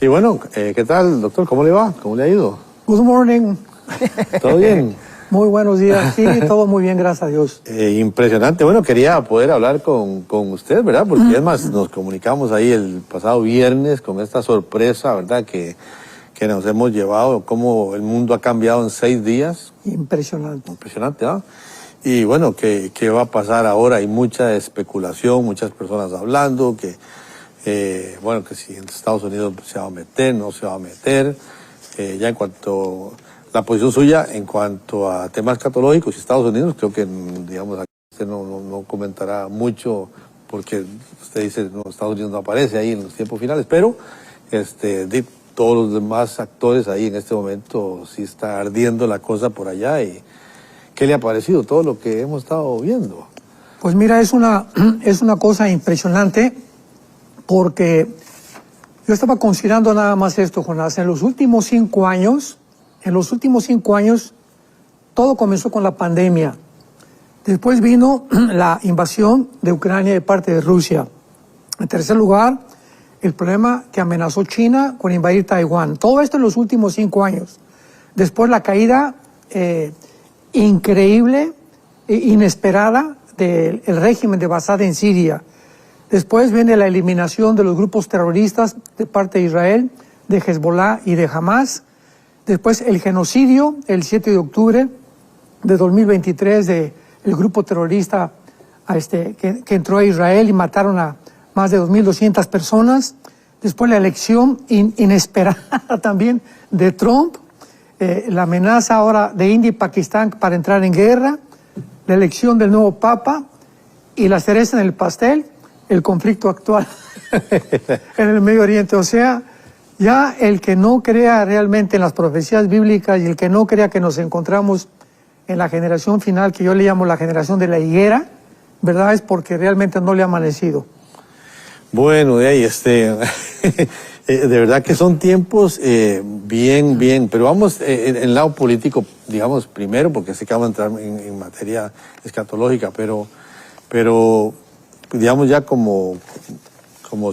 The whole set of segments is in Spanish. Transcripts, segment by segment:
Sí, bueno, ¿qué tal, doctor? ¿Cómo le va? ¿Cómo le ha ido? Good morning. ¿Todo bien? Muy buenos días. Sí, todo muy bien, gracias a Dios. Impresionante. Bueno, quería poder hablar con usted, ¿verdad? Porque es más, nos comunicamos ahí el pasado viernes con esta sorpresa, ¿verdad? Que nos hemos llevado, cómo el mundo ha cambiado en 6 días. Impresionante. Impresionante, ¿ah? Y bueno, ¿qué va a pasar ahora? Hay mucha especulación, muchas personas hablando que, bueno, que si en Estados Unidos se va a meter, no se va a meter. Ya en cuanto la posición suya en cuanto a temas escatológicos y Estados Unidos, creo que, digamos, aquí usted no comentará mucho porque usted dice, no, Estados Unidos no aparece ahí en los tiempos finales, pero de todos los demás actores ahí en este momento sí está ardiendo la cosa por allá. ¿Y qué le ha parecido todo lo que hemos estado viendo? Pues mira, es una cosa impresionante porque yo estaba considerando nada más esto, Jonás. En los últimos 5 años, todo comenzó con la pandemia. Después vino la invasión de Ucrania de parte de Rusia. En tercer lugar, el problema que amenazó China con invadir Taiwán. Todo esto en los últimos 5 años. Después la caída increíble, inesperada del régimen de Bashar en Siria. Después viene la eliminación de los grupos terroristas de parte de Israel, de Hezbollah y de Hamas. Después el genocidio, el 7 de octubre de 2023, del grupo terrorista que entró a Israel y mataron a más de 2.200 personas. Después la elección inesperada también de Trump, la amenaza ahora de India y Pakistán para entrar en guerra, la elección del nuevo Papa y la cereza en el pastel, el conflicto actual en el Medio Oriente. O sea, ya el que no crea realmente en las profecías bíblicas y el que no crea que nos encontramos en la generación final, que yo le llamo la generación de la higuera, ¿verdad? Es porque realmente no le ha amanecido. Bueno, de ahí, de verdad que son tiempos bien, pero vamos en el lado político, digamos, primero, porque sé que vamos a entrar en materia escatológica, pero digamos ya como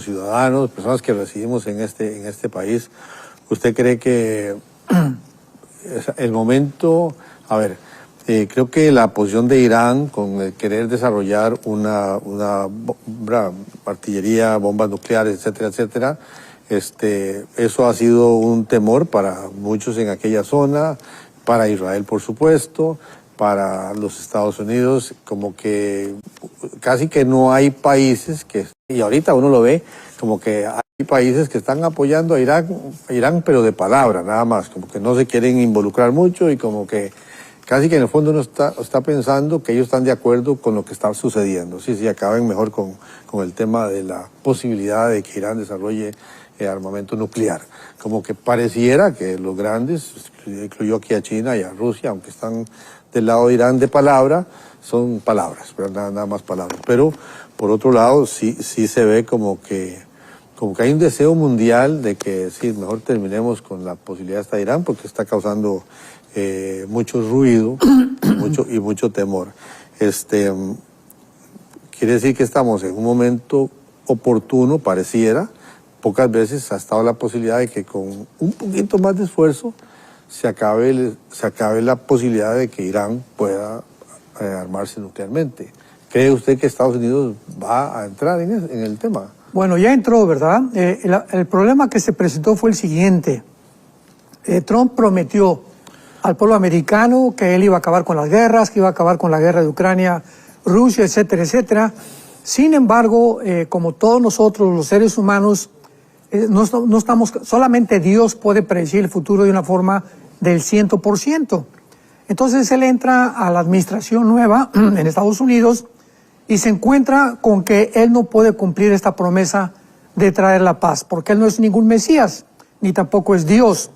ciudadanos, personas que residimos en este país, ¿usted cree que el momento, creo que la posición de Irán con el querer desarrollar una artillería, bombas nucleares, etcétera, eso ha sido un temor para muchos en aquella zona, para Israel por supuesto, para los Estados Unidos, como que casi que no hay países y ahorita uno lo ve, como que hay países que están apoyando a Irán, pero de palabra, nada más, como que no se quieren involucrar mucho y como que casi que en el fondo uno está pensando que ellos están de acuerdo con lo que está sucediendo. Sí, acaben mejor con el tema de la posibilidad de que Irán desarrolle armamento nuclear. Como que pareciera que los grandes, incluyó aquí a China y a Rusia, aunque están del lado de Irán de palabra, son palabras, pero nada más palabras. Pero por otro lado sí se ve como que hay un deseo mundial de que sí, mejor terminemos con la posibilidad de Irán porque está causando mucho ruido y mucho temor. Quiere decir que estamos en un momento oportuno, pareciera. Pocas veces ha estado la posibilidad de que con un poquito más de esfuerzo se acabe la posibilidad de que Irán pueda armarse nuclearmente. ¿Cree usted que Estados Unidos va a entrar en el tema? Bueno, ya entró, ¿verdad? El problema que se presentó fue el siguiente. Trump prometió al pueblo americano que él iba a acabar con las guerras, que iba a acabar con la guerra de Ucrania, Rusia, etcétera, etcétera. Sin embargo, como todos nosotros, los seres humanos, no estamos, solamente Dios puede predecir el futuro de una forma del 100%. Entonces él entra a la administración nueva en Estados Unidos y se encuentra con que él no puede cumplir esta promesa de traer la paz, porque él no es ningún Mesías, ni tampoco es Dios.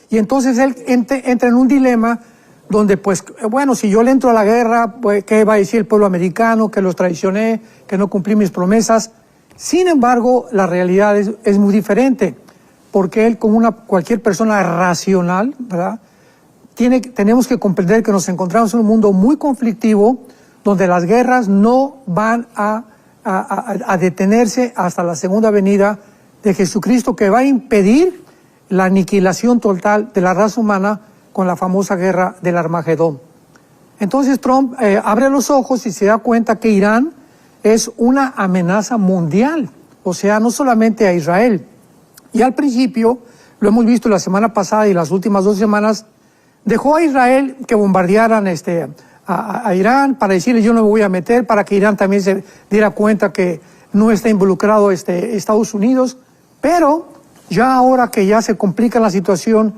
Y entonces él entra en un dilema donde, pues, bueno, si yo le entro a la guerra, pues, ¿qué va a decir el pueblo americano? Que los traicioné, que no cumplí mis promesas. Sin embargo, la realidad es muy diferente, porque él, como cualquier persona racional, ¿verdad?, tenemos que comprender que nos encontramos en un mundo muy conflictivo, donde las guerras no van a detenerse hasta la segunda venida de Jesucristo que va a impedir la aniquilación total de la raza humana con la famosa guerra del Armagedón. Entonces Trump abre los ojos y se da cuenta que Irán es una amenaza mundial, o sea, no solamente a Israel. Y al principio, lo hemos visto la semana pasada y las últimas 2 semanas, dejó a Israel que bombardearan a Irán para decirle yo no me voy a meter, para que Irán también se diera cuenta que no está involucrado Estados Unidos, pero ya ahora que ya se complica la situación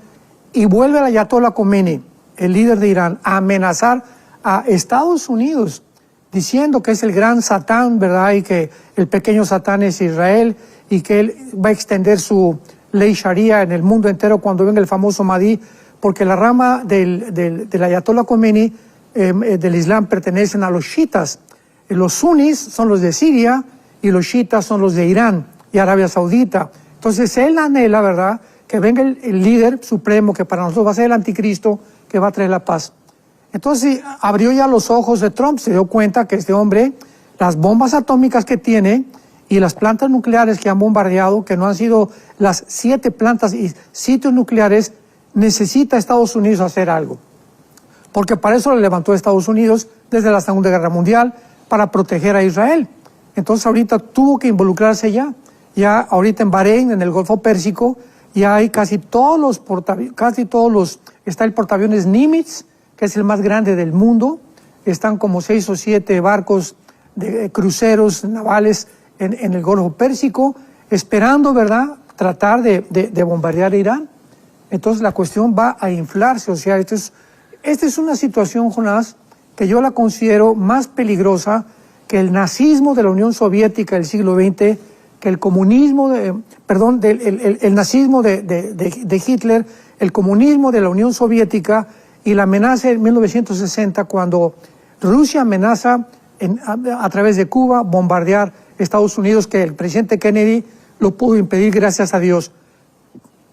y vuelve el Ayatollah Khomeini, el líder de Irán, a amenazar a Estados Unidos, diciendo que es el gran Satán, ¿verdad? Y que el pequeño Satán es Israel y que él va a extender su ley Sharia en el mundo entero cuando venga el famoso Mahdi, porque la rama del Ayatollah Khomeini del Islam pertenecen a los chiitas. Los sunnis son los de Siria y los chiitas son los de Irán y Arabia Saudita. Entonces él anhela, ¿verdad?, que venga el líder supremo, que para nosotros va a ser el anticristo, que va a traer la paz. Entonces abrió ya los ojos de Trump, se dio cuenta que este hombre, las bombas atómicas que tiene y las plantas nucleares que han bombardeado, que no han sido las 7 plantas y sitios nucleares, necesita Estados Unidos hacer algo. Porque para eso le levantó Estados Unidos desde la Segunda Guerra Mundial, para proteger a Israel. Entonces ahorita tuvo que involucrarse ya. Ya ahorita en Bahrein, en el Golfo Pérsico, ya hay casi todos los, está el portaaviones Nimitz, que es el más grande del mundo. Están como 6 o 7 barcos de cruceros navales en el Golfo Pérsico, esperando, ¿verdad?, tratar de bombardear a Irán. Entonces la cuestión va a inflarse. O sea, esta es una situación, Jonás, que yo la considero más peligrosa que el nazismo de la Unión Soviética del siglo XX, que el comunismo, el nazismo de Hitler, el comunismo de la Unión Soviética y la amenaza en 1960 cuando Rusia amenaza a través de Cuba bombardear Estados Unidos, que el presidente Kennedy lo pudo impedir, gracias a Dios.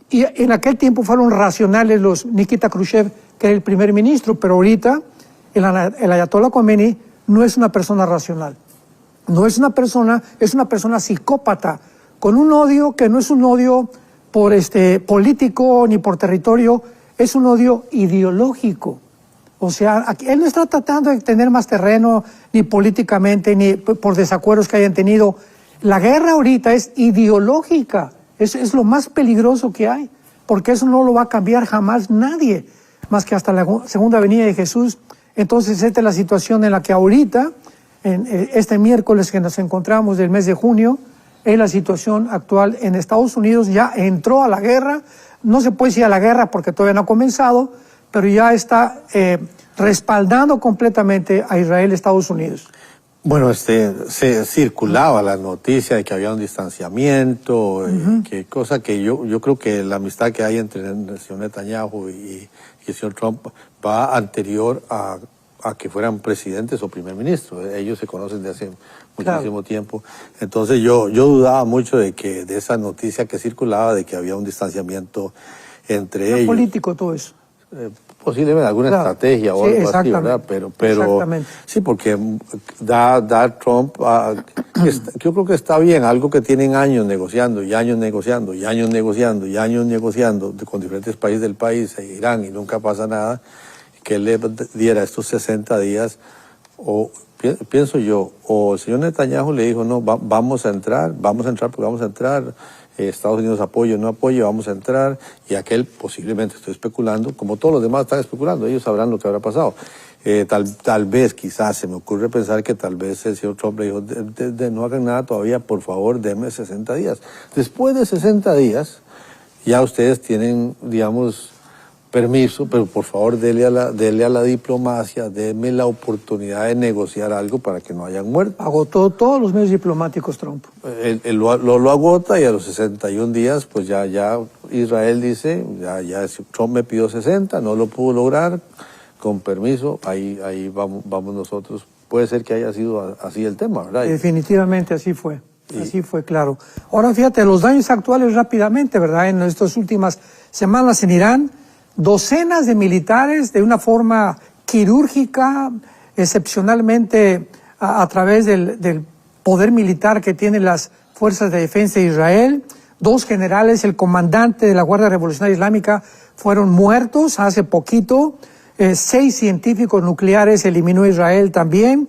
Y en aquel tiempo fueron racionales los Nikita Khrushchev, que era el primer ministro, pero ahorita el Ayatollah Khomeini no es una persona racional. No es una persona, es una persona psicópata, con un odio que no es un odio por político ni por territorio, es un odio ideológico. O sea, él no está tratando de tener más terreno, ni políticamente, ni por desacuerdos que hayan tenido. La guerra ahorita es ideológica, es lo más peligroso que hay, porque eso no lo va a cambiar jamás nadie, más que hasta la segunda venida de Jesús. Entonces, esta es la situación en la que ahorita, en este miércoles que nos encontramos del mes de junio, es la situación actual en Estados Unidos. Ya entró a la guerra, no se puede decir a la guerra porque todavía no ha comenzado, pero ya está respaldando completamente a Israel, Estados Unidos. Bueno, se circulaba la noticia de que había un distanciamiento, cosa que yo creo que la amistad que hay entre el señor Netanyahu y el señor Trump va anterior a que fueran presidentes o primer ministro. Ellos se conocen de hace muchísimo tiempo. Entonces yo dudaba mucho de esa noticia que circulaba de que había un distanciamiento entre ellos. Político todo eso. Posiblemente alguna estrategia o algo así, ¿verdad? Pero sí, porque da Trump, yo creo que está bien, algo que tienen años negociando, y años negociando, y años negociando, y años negociando con diferentes países del país, Irán, y nunca pasa nada, que él le diera estos 60 días, o pienso yo, o el señor Netanyahu le dijo, no, vamos a entrar porque vamos a entrar, Estados Unidos apoye o no apoye, vamos a entrar, y aquel posiblemente, estoy especulando, como todos los demás están especulando, ellos sabrán lo que habrá pasado. Tal vez, quizás, se me ocurre pensar que tal vez el señor Trump le dijo, no hagan nada todavía, por favor, denme 60 días. Después de 60 días, ya ustedes tienen, digamos, permiso, pero por favor dele a la diplomacia, denme la oportunidad de negociar algo para que no hayan muerto. Agotó todos los medios diplomáticos Trump. Él lo agota, y a los 61 días, pues ya Israel dice, ya Trump me pidió 60, no lo pudo lograr, con permiso, ahí vamos nosotros. Puede ser que haya sido así el tema, ¿verdad? Definitivamente así fue. Así fue, claro. Ahora fíjate, los daños actuales rápidamente, ¿verdad? En estas últimas semanas en Irán, docenas de militares de una forma quirúrgica, excepcionalmente a través del poder militar que tienen las fuerzas de defensa de Israel, 2 generales, el comandante de la Guardia Revolucionaria Islámica, fueron muertos hace poquito. 6 científicos nucleares eliminó Israel también.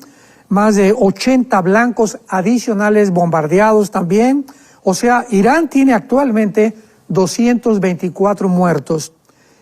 Más de 80 blancos adicionales bombardeados también. O sea, Irán tiene actualmente 224 muertos.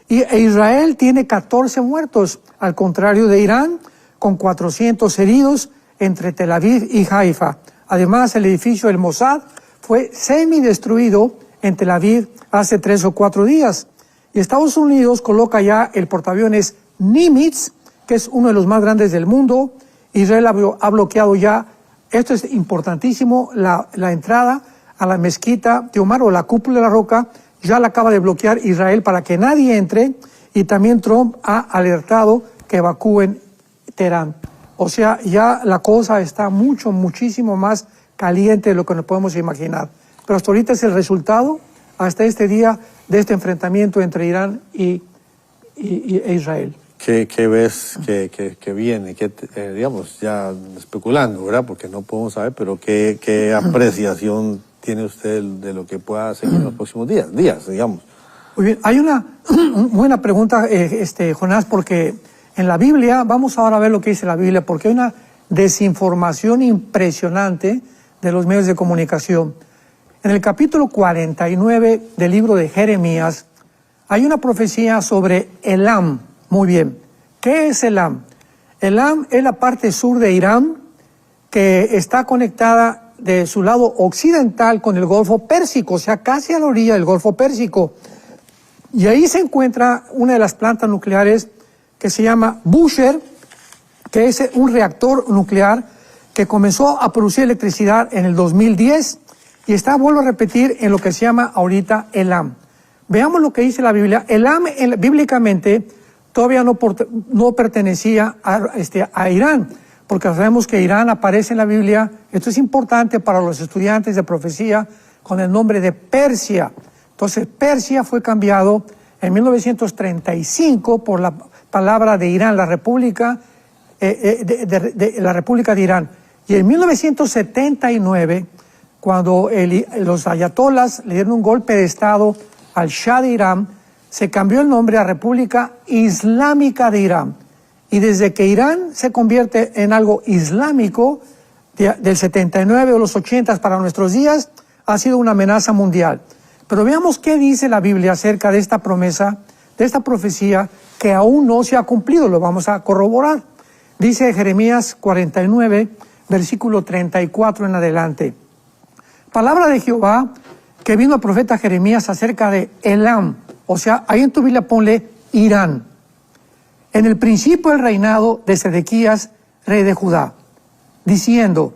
E Israel tiene 14 muertos, al contrario de Irán, con 400 heridos entre Tel Aviv y Haifa. Además, el edificio del Mossad fue semidestruido en Tel Aviv hace 3 o 4 días. Y Estados Unidos coloca ya el portaaviones Nimitz, que es uno de los más grandes del mundo. Israel ha bloqueado ya, esto es importantísimo, la entrada a la mezquita de Omar o la cúpula de la roca, ya la acaba de bloquear Israel para que nadie entre, y también Trump ha alertado que evacúen Teherán. O sea, ya la cosa está muchísimo más caliente de lo que nos podemos imaginar. Pero hasta ahorita es el resultado, hasta este día, de este enfrentamiento entre Irán e Israel. ¿Qué ves que viene? Digamos, ya especulando, ¿verdad? Porque no podemos saber, pero ¿qué apreciación tiene usted de lo que pueda hacer en los próximos días, digamos? Muy bien, hay una buena pregunta, Jonás, porque en la Biblia, vamos ahora a ver lo que dice la Biblia, porque hay una desinformación impresionante de los medios de comunicación. En el capítulo 49 del libro de Jeremías, hay una profecía sobre Elam. Muy bien, ¿qué es Elam? Elam es la parte sur de Irán, que está conectada de su lado occidental con el Golfo Pérsico, o sea, casi a la orilla del Golfo Pérsico. Y ahí se encuentra una de las plantas nucleares que se llama Bushehr, que es un reactor nuclear que comenzó a producir electricidad en el 2010 y está, vuelvo a repetir, en lo que se llama ahorita Elam. Veamos lo que dice la Biblia. Elam, bíblicamente, todavía no pertenecía a Irán, porque sabemos que Irán aparece en la Biblia. Esto es importante para los estudiantes de profecía con el nombre de Persia. Entonces, Persia fue cambiado en 1935 por la palabra de Irán, la República la República de Irán. Y en 1979, cuando los ayatolás le dieron un golpe de Estado al Shah de Irán, se cambió el nombre a República Islámica de Irán. Y desde que Irán se convierte en algo islámico, del 79 o los 80 para nuestros días, ha sido una amenaza mundial. Pero veamos qué dice la Biblia acerca de esta promesa, de esta profecía que aún no se ha cumplido. Lo vamos a corroborar. Dice Jeremías 49, versículo 34 en adelante. Palabra de Jehová que vino al profeta Jeremías acerca de Elam. O sea, ahí en tu Biblia ponle Irán. En el principio del reinado de Sedequías, rey de Judá, diciendo,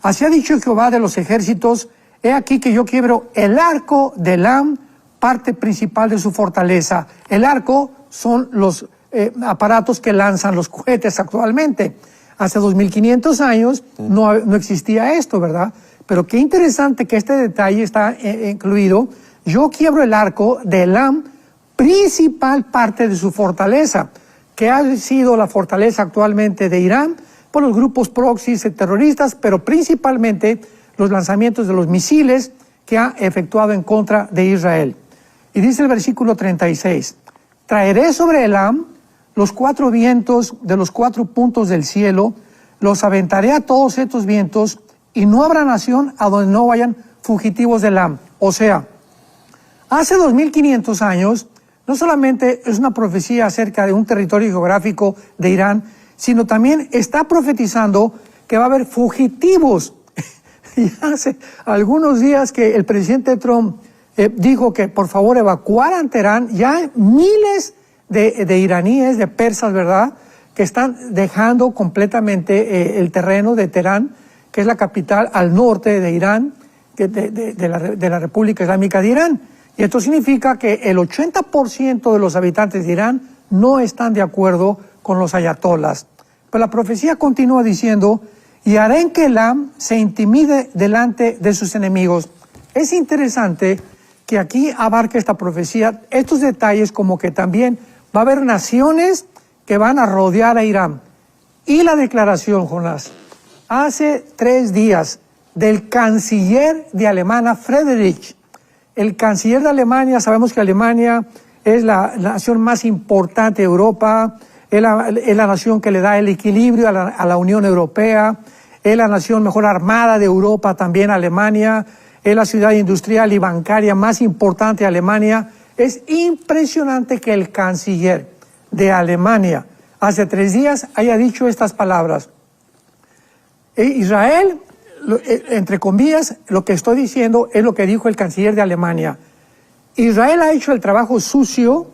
así ha dicho Jehová de los ejércitos, he aquí que yo quiebro el arco de Elam, parte principal de su fortaleza. El arco son los aparatos que lanzan los cohetes actualmente. Hace 2500 años no existía esto, ¿verdad? Pero qué interesante que este detalle está incluido. Yo quiebro el arco de Elam, principal parte de su fortaleza, que ha sido la fortaleza actualmente de Irán por los grupos proxys terroristas, pero principalmente los lanzamientos de los misiles que ha efectuado en contra de Israel. Y dice el versículo 36, traeré sobre Elam los 4 vientos de los 4 puntos del cielo, los aventaré a todos estos vientos, y no habrá nación a donde no vayan fugitivos de Elam. O sea, hace 2500 años, no solamente es una profecía acerca de un territorio geográfico de Irán, sino también está profetizando que va a haber fugitivos. Y hace algunos días que el presidente Trump dijo que por favor evacuaran Teherán, ya hay miles de iraníes, de persas, ¿verdad?, que están dejando completamente el terreno de Teherán, que es la capital al norte de Irán, de la República Islámica de Irán. Y esto significa que el 80% de los habitantes de Irán no están de acuerdo con los ayatolás. Pero la profecía continúa diciendo, y haré en que Elam se intimide delante de sus enemigos. Es interesante que aquí abarque esta profecía estos detalles, como que también va a haber naciones que van a rodear a Irán. Y la declaración, Jonás, hace 3 días, del canciller de Alemania, Friedrich, el canciller de Alemania, sabemos que Alemania es la nación más importante de Europa, es la nación que le da el equilibrio a la Unión Europea, es la nación mejor armada de Europa también, Alemania, es la ciudad industrial y bancaria más importante de Alemania. Es impresionante que el canciller de Alemania hace 3 días haya dicho estas palabras. Israel, entre comillas, lo que estoy diciendo es lo que dijo el canciller de Alemania. Israel ha hecho el trabajo sucio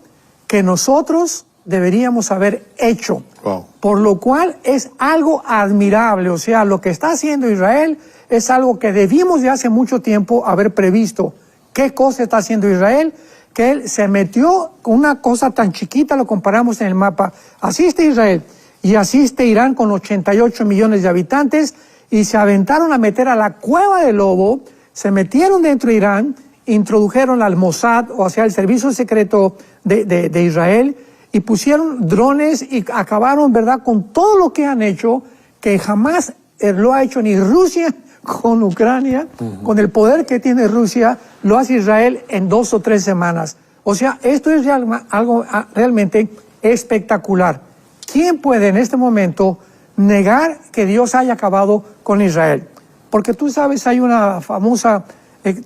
que nosotros deberíamos haber hecho. Wow. Por lo cual es algo admirable. O sea, lo que está haciendo Israel es algo que debimos de hace mucho tiempo haber previsto. ¿Qué cosa está haciendo Israel? Que él se metió con una cosa tan chiquita, lo comparamos en el mapa. Asiste Israel y asiste Irán con 88 millones de habitantes y se aventaron a meter a la cueva del lobo, se metieron dentro de Irán, introdujeron al Mossad, o sea, el servicio secreto de Israel, y pusieron drones y acabaron, ¿verdad?, con todo lo que han hecho, que jamás lo ha hecho ni Rusia con Ucrania, con el poder que tiene Rusia, lo hace Israel en 2 o 3 semanas. O sea, esto es algo realmente espectacular. ¿Quién puede en este momento negar que Dios haya acabado con Israel? Porque tú sabes, hay una famosa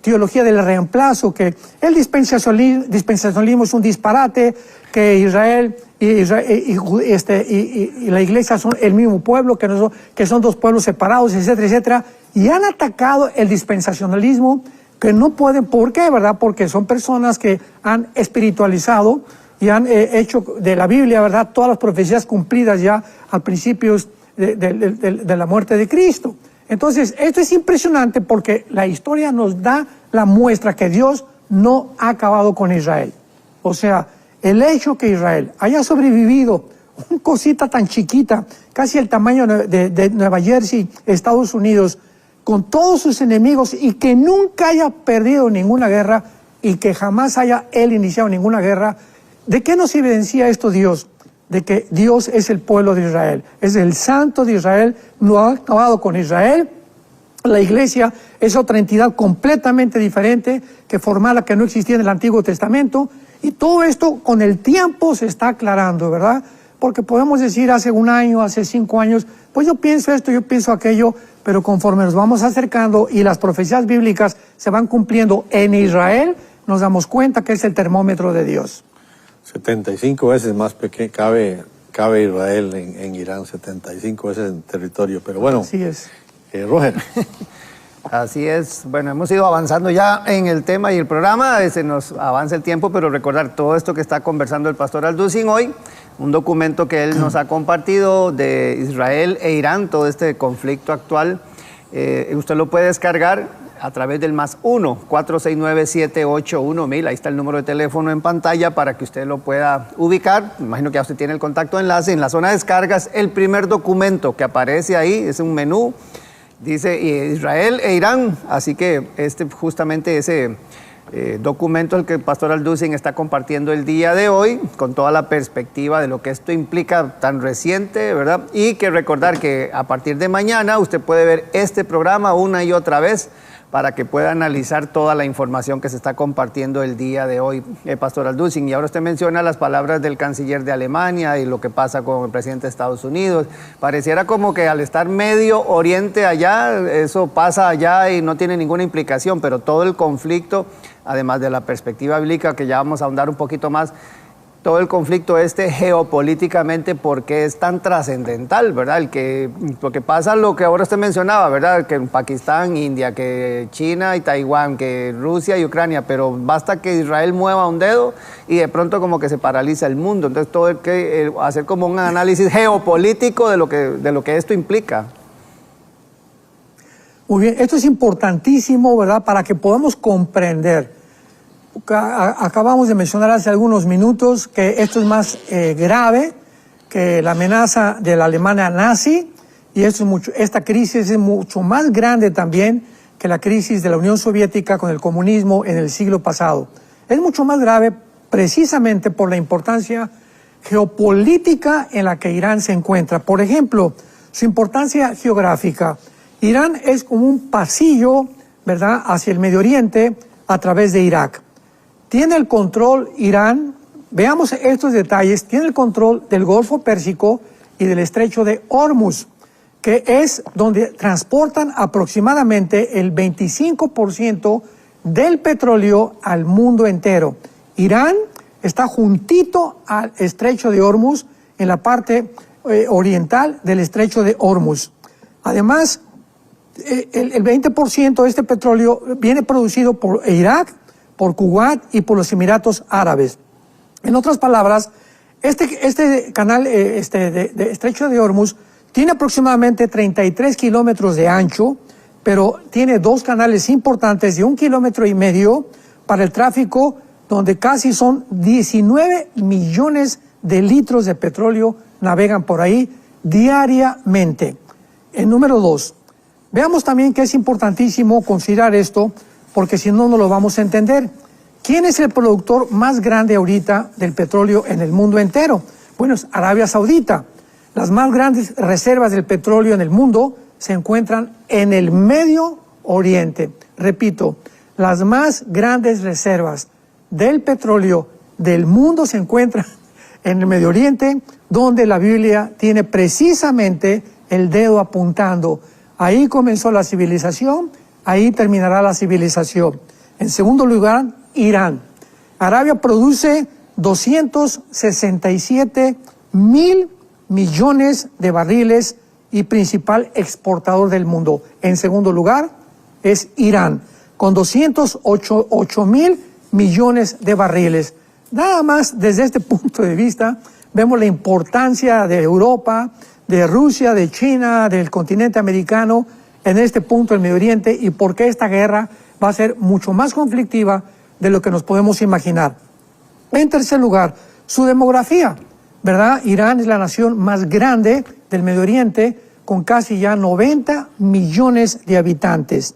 teología del reemplazo, que el dispensacionalismo es un disparate, que Israel y la iglesia son el mismo pueblo, que son 2 pueblos separados, etcétera, etcétera, y han atacado el dispensacionalismo, que no pueden. ¿Por qué, verdad? Porque son personas que han espiritualizado y han hecho de la Biblia, ¿verdad?, todas las profecías cumplidas ya al principio de la muerte de Cristo. Entonces, esto es impresionante porque la historia nos da la muestra que Dios no ha acabado con Israel. O sea, el hecho que Israel haya sobrevivido, una cosita tan chiquita, casi el tamaño de Nueva Jersey, Estados Unidos, con todos sus enemigos, y que nunca haya perdido ninguna guerra y que jamás haya él iniciado ninguna guerra, ¿de qué nos evidencia esto Dios? De que Dios es el pueblo de Israel, es el santo de Israel, no ha acabado con Israel. La iglesia es otra entidad completamente diferente, que formaba, que no existía en el Antiguo Testamento, y todo esto con el tiempo se está aclarando, ¿verdad? Porque podemos decir hace 1 año, hace 5 años, pues yo pienso esto, yo pienso aquello, pero conforme nos vamos acercando y las profecías bíblicas se van cumpliendo en Israel, nos damos cuenta que es el termómetro de Dios. 75 veces más pequeño cabe Israel en Irán, 75 veces en territorio, pero bueno. Así es. Roger. Así es. Bueno, hemos ido avanzando ya en el tema y el programa, se nos avanza el tiempo, pero recordar todo esto que está conversando el pastor Alducin hoy, un documento que él nos ha compartido de Israel e Irán, todo este conflicto actual. Usted lo puede descargar a través del +1 469-781-1000. Ahí está el número de teléfono en pantalla para que usted lo pueda ubicar. Me imagino que ya usted tiene el contacto enlace. En la zona de descargas, el primer documento que aparece ahí es un menú. Dice Israel e Irán. Así que justamente ese documento el que el pastor Alducin está compartiendo el día de hoy, con toda la perspectiva de lo que esto implica tan reciente, ¿verdad? Y que recordar que a partir de mañana usted puede ver este programa una y otra vez para que pueda analizar toda la información que se está compartiendo el día de hoy, pastor Alducin. Y ahora usted menciona las palabras del canciller de Alemania y lo que pasa con el presidente de Estados Unidos. Pareciera como que al estar Medio Oriente allá, eso pasa allá y no tiene ninguna implicación, pero todo el conflicto, además de la perspectiva bíblica, que ya vamos a ahondar un poquito más, todo el conflicto geopolíticamente, ¿por qué es tan trascendental, verdad? Porque pasa lo que ahora usted mencionaba, ¿verdad? Que en Pakistán, India, que China y Taiwán, que Rusia y Ucrania, pero basta que Israel mueva un dedo y de pronto como que se paraliza el mundo. Entonces todo hay que hacer como un análisis geopolítico de lo que esto implica. Muy bien, esto es importantísimo, ¿verdad? Para que podamos comprender. Acabamos de mencionar hace algunos minutos que esto es más grave que la amenaza de la Alemania nazi, y esta crisis es mucho más grande también que la crisis de la Unión Soviética con el comunismo en el siglo pasado. Es mucho más grave precisamente por la importancia geopolítica en la que Irán se encuentra. Por ejemplo, su importancia geográfica. Irán es como un pasillo, ¿verdad?, hacia el Medio Oriente, a través de Irak. Tiene el control Irán, veamos estos detalles, tiene el control del Golfo Pérsico y del Estrecho de Hormuz, que es donde transportan aproximadamente el 25% del petróleo al mundo entero. Irán está juntito al Estrecho de Hormuz, en la parte oriental del Estrecho de Hormuz. Además, el 20% de este petróleo viene producido por Irak, por Kuwait y por los Emiratos Árabes. En otras palabras, este canal, de Estrecho de Hormuz, tiene aproximadamente 33 kilómetros de ancho, pero tiene dos canales importantes de 1,5 kilómetros para el tráfico, donde casi son 19 millones de litros de petróleo navegan por ahí diariamente. El número 2. Veamos también que es importantísimo considerar esto, porque si no, no lo vamos a entender. ¿Quién es el productor más grande ahorita del petróleo en el mundo entero? Bueno, es Arabia Saudita. Las más grandes reservas del petróleo en el mundo se encuentran en el Medio Oriente. Repito, las más grandes reservas del petróleo del mundo se encuentran en el Medio Oriente, donde la Biblia tiene precisamente el dedo apuntando. Ahí comenzó la civilización, ahí terminará la civilización. En segundo lugar, Irán. Arabia produce 267,000 millones de barriles y principal exportador del mundo. En segundo lugar es Irán, con 208,000 millones de barriles. Nada más desde este punto de vista vemos la importancia de Europa, de Rusia, de China, del continente americano en este punto del Medio Oriente y por qué esta guerra va a ser mucho más conflictiva de lo que nos podemos imaginar. En tercer lugar, su demografía, ¿verdad? Irán es la nación más grande del Medio Oriente con casi ya 90 millones de habitantes.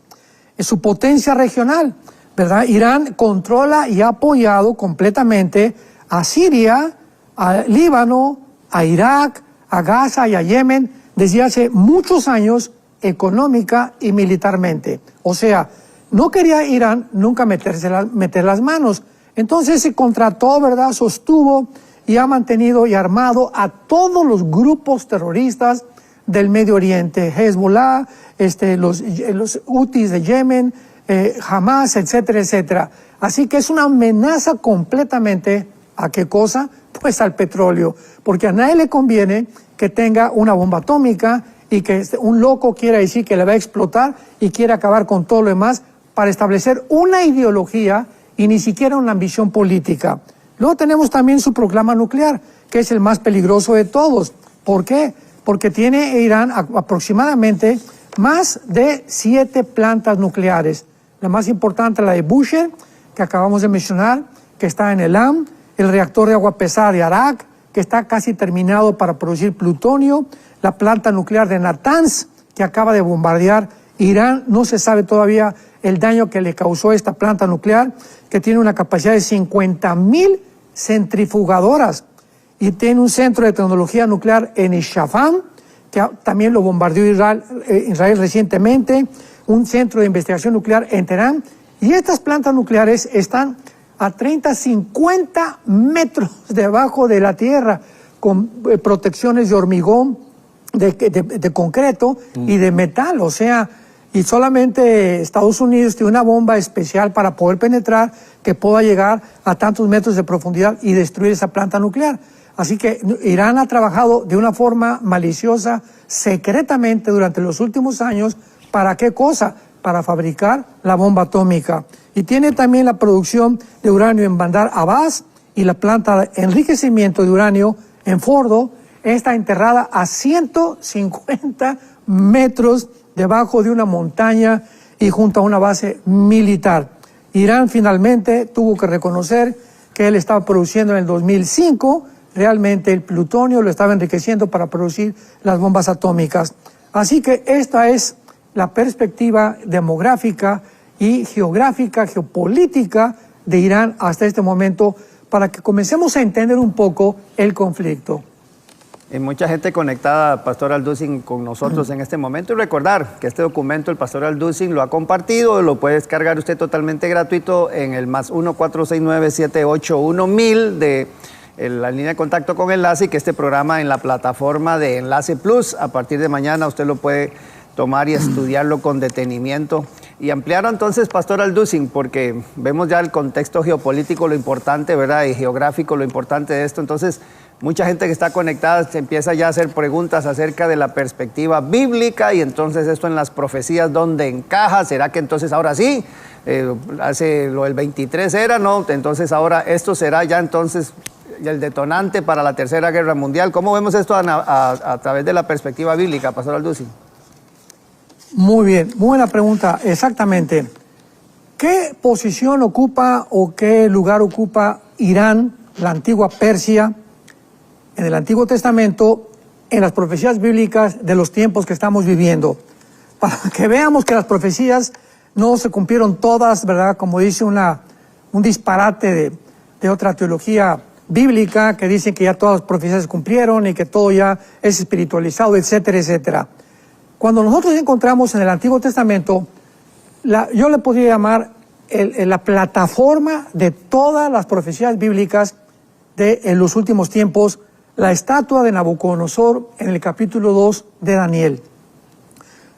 Es su potencia regional, ¿verdad? Irán controla y ha apoyado completamente a Siria, a Líbano, a Irak, a Gaza y a Yemen desde hace muchos años económica y militarmente. O sea, no quería Irán nunca meter las manos. Entonces se contrató, ¿verdad? Sostuvo y ha mantenido y armado a todos los grupos terroristas del Medio Oriente, Hezbollah, los Houthis de Yemen, Hamas, etcétera, etcétera. Así que es una amenaza completamente, ¿a qué cosa? Pues al petróleo, porque a nadie le conviene que tenga una bomba atómica y que un loco quiera decir que le va a explotar y quiere acabar con todo lo demás para establecer una ideología y ni siquiera una ambición política. Luego tenemos también su proclama nuclear, que es el más peligroso de todos. ¿Por qué? Porque tiene Irán aproximadamente más de 7 plantas nucleares. La más importante, la de Bushehr, que acabamos de mencionar, que está en Elam, el reactor de agua pesada de Arak, que está casi terminado para producir plutonio, la planta nuclear de Natanz, que acaba de bombardear Irán. No se sabe todavía el daño que le causó esta planta nuclear, que tiene una capacidad de 50,000 centrifugadoras y tiene un centro de tecnología nuclear en Isfahan, que también lo bombardeó Israel recientemente, un centro de investigación nuclear en Teherán. Y estas plantas nucleares están a 30-50 metros debajo de la tierra, con protecciones de hormigón, de concreto y de metal. O sea, y solamente Estados Unidos tiene una bomba especial para poder penetrar, que pueda llegar a tantos metros de profundidad y destruir esa planta nuclear. Así que Irán ha trabajado de una forma maliciosa, secretamente durante los últimos años. ¿Para qué cosa? Para fabricar la bomba atómica. Y tiene también la producción de uranio en Bandar Abbas y la planta de enriquecimiento de uranio en Fordo. Está enterrada a 150 metros debajo de una montaña y junto a una base militar. Irán finalmente tuvo que reconocer que él estaba produciendo en el 2005 realmente el plutonio, lo estaba enriqueciendo para producir las bombas atómicas. Así que esta es la perspectiva demográfica y geográfica, geopolítica de Irán hasta este momento, para que comencemos a entender un poco el conflicto. Mucha gente conectada, Pastor Alducin, con nosotros en este momento. Y recordar que este documento el Pastor Alducin lo ha compartido, lo puede descargar usted totalmente gratuito en el +1 469-781-1000 de la línea de contacto con Enlace, y que este programa en la plataforma de Enlace Plus, a partir de mañana usted lo puede tomar y estudiarlo con detenimiento. Y ampliar entonces, Pastor Alducin, porque vemos ya el contexto geopolítico, lo importante, ¿verdad? Y geográfico, lo importante de esto. Entonces, mucha gente que está conectada se empieza ya a hacer preguntas acerca de la perspectiva bíblica, y entonces esto en las profecías, ¿dónde encaja? ¿Será que entonces ahora sí? Hace lo del 23 era, ¿no? Entonces ahora esto será ya entonces el detonante para la Tercera Guerra Mundial. ¿Cómo vemos esto a través de la perspectiva bíblica, Pastor Alducin? Muy bien, muy buena pregunta, exactamente. ¿Qué posición ocupa o qué lugar ocupa Irán, la antigua Persia, en el Antiguo Testamento, en las profecías bíblicas de los tiempos que estamos viviendo? Para que veamos que las profecías no se cumplieron todas, ¿verdad? Como dice un disparate de otra teología bíblica, que dicen que ya todas las profecías se cumplieron y que todo ya es espiritualizado, etcétera, etcétera. Cuando nosotros encontramos en el Antiguo Testamento, yo le podría llamar la plataforma de todas las profecías bíblicas en los últimos tiempos, la estatua de Nabucodonosor en el capítulo 2 de Daniel.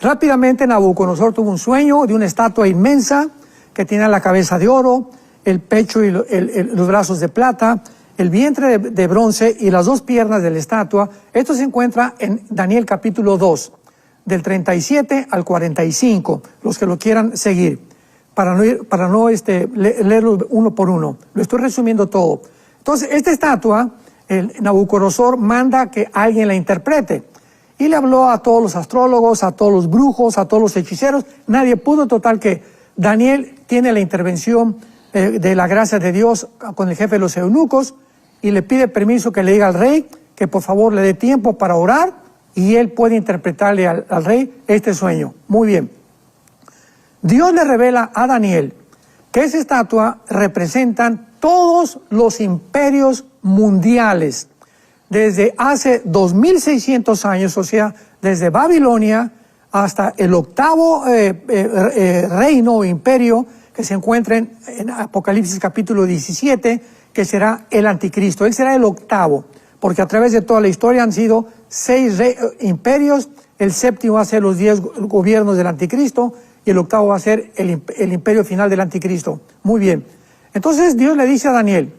Rápidamente Nabucodonosor tuvo un sueño de una estatua inmensa que tenía la cabeza de oro, el pecho y los brazos de plata, el vientre de bronce y las dos piernas de la estatua. Esto se encuentra en Daniel capítulo 2. Del 37 al 45, los que lo quieran seguir, para no leerlo uno por uno. Lo estoy resumiendo todo. Entonces, esta estatua, Nabucodonosor manda que alguien la interprete. Y le habló a todos los astrólogos, a todos los brujos, a todos los hechiceros. Nadie pudo, total que Daniel tiene la intervención de la gracia de Dios con el jefe de los eunucos, y le pide permiso que le diga al rey que por favor le dé tiempo para orar, y él puede interpretarle al rey este sueño. Muy bien. Dios le revela a Daniel que esa estatua representan todos los imperios mundiales, desde hace 2600 años, o sea, desde Babilonia hasta el octavo reino o imperio que se encuentra en Apocalipsis capítulo 17, que será el anticristo. Él será el octavo, porque a través de toda la historia han sido 6 imperios, el séptimo va a ser los 10 gobiernos del anticristo, y el octavo va a ser el imperio final del anticristo. Muy bien. Entonces Dios le dice a Daniel,